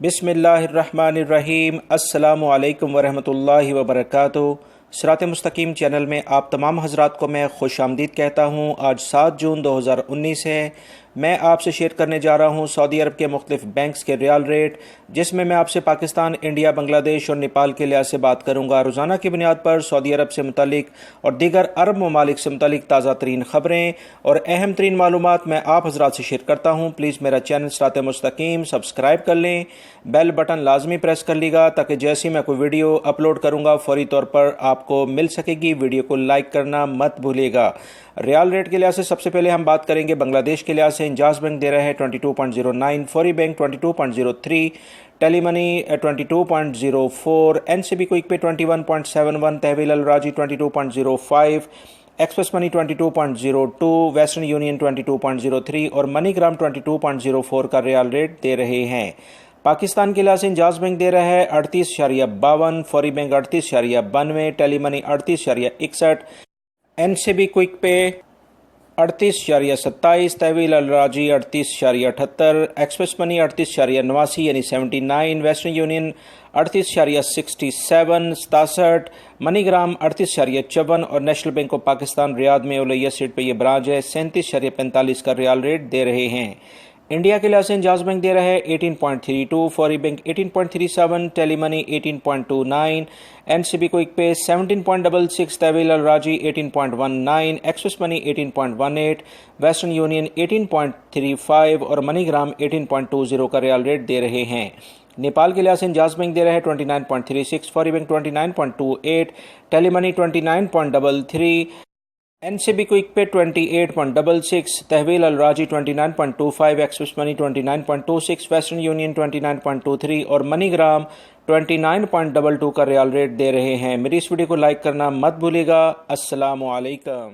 बिस्मिल्लाहिर्रहमानिर्रहीम। अस्सलामु अलैकुम वरहमतुल्लाहि वबरकातुहू। सिरात मुस्तकीम चैनल में आप तमाम हजरात को मैं खुश आमदीद कहता हूँ। आज 7 जून 2019 है। मैं आपसे शेयर करने जा रहा हूँ सऊदी अरब के मुख्तलिफ बैंक्स के रियाल रेट, जिसमें मैं आपसे पाकिस्तान, इंडिया, बांग्लादेश और नेपाल के लिहाज से बात करूँगा। रोज़ाना की बुनियाद पर सऊदी अरब से मुतल्लिक और दीगर अरब ममालिक से मुतल्लिक ताज़ा तरीन खबरें और अहम तरीन मालूमात मैं आप हजरात से शेयर करता हूँ। प्लीज़ मेरा चैनल सिरात मुस्तकीम सब्सक्राइब कर लें, बेल बटन लाजमी प्रेस कर लीजिएगा ताकि जैसे मैं कोई वीडियो अपलोड करूँगा फौरी तौर पर आपको मिल सकेगी। वीडियो को लाइक करना मत भूलिएगा। रियाल रेट के लिहाज से सबसे पहले हम बात करेंगे बांग्लादेश के लिहाज से। इंजाज बैंक दे रहा है 22.09, फौरी बैंक 22.03, टेलीमनी 22.04, एनसीबी क्विक पे 21.71, तहवील अल राजी 22.05, एक्सप्रेस मनी 22.02, वेस्टर्न यूनियन 22.03 और मनीग्राम 22.04 का रियाल रेट दे रहे हैं। पाकिस्तान के लिहाज से इंजाज बैंक दे रहा है 38.52, फौरी बैंक 38.92, टेलीमनी 38.61, एनसीबी क्विक पे 38.27, तहवील अल राजी 38.78, एक्सप्रेस मनी 38.89 यानी 79, वेस्टर्न यूनियन 38.67, 67, मनीग्राम 38.54 और national bank of Pakistan Riyadh में उलैया स्ट्रीट पे ये ब्रांच है 37.45 का रियाल रेट दे रहे हैं। इंडिया के लिहाज से इंजाज बैंक दे रहा है 18.32, फौरी बैंक 18.37, टेलीमनी 18.29, एनसीबी क्विक पे 17.66, तहवील अल राजी 18.19, एक्सप्रेस मनी 18.18, वेस्टर्न यूनियन 18.35 और मनीग्राम 18.20 का रियाल रेट दे रहे हैं। नेपाल के लिहाज से इंजाज बैंक दे रहा है 29.36, फौरी बैंक 29.28, टेलीमनी 29.33, एनसीबी क्विक पे 28.66, तहवील अल राजी 29.25, एक्सप्रेस मनी 29.26, वेस्टर्न यूनियन 29.23 और मनीग्राम 29.22 का रियाल रेट दे रहे हैं। मेरी इस वीडियो को लाइक करना मत भूलिएगा। अस्सलामु अलैकुम।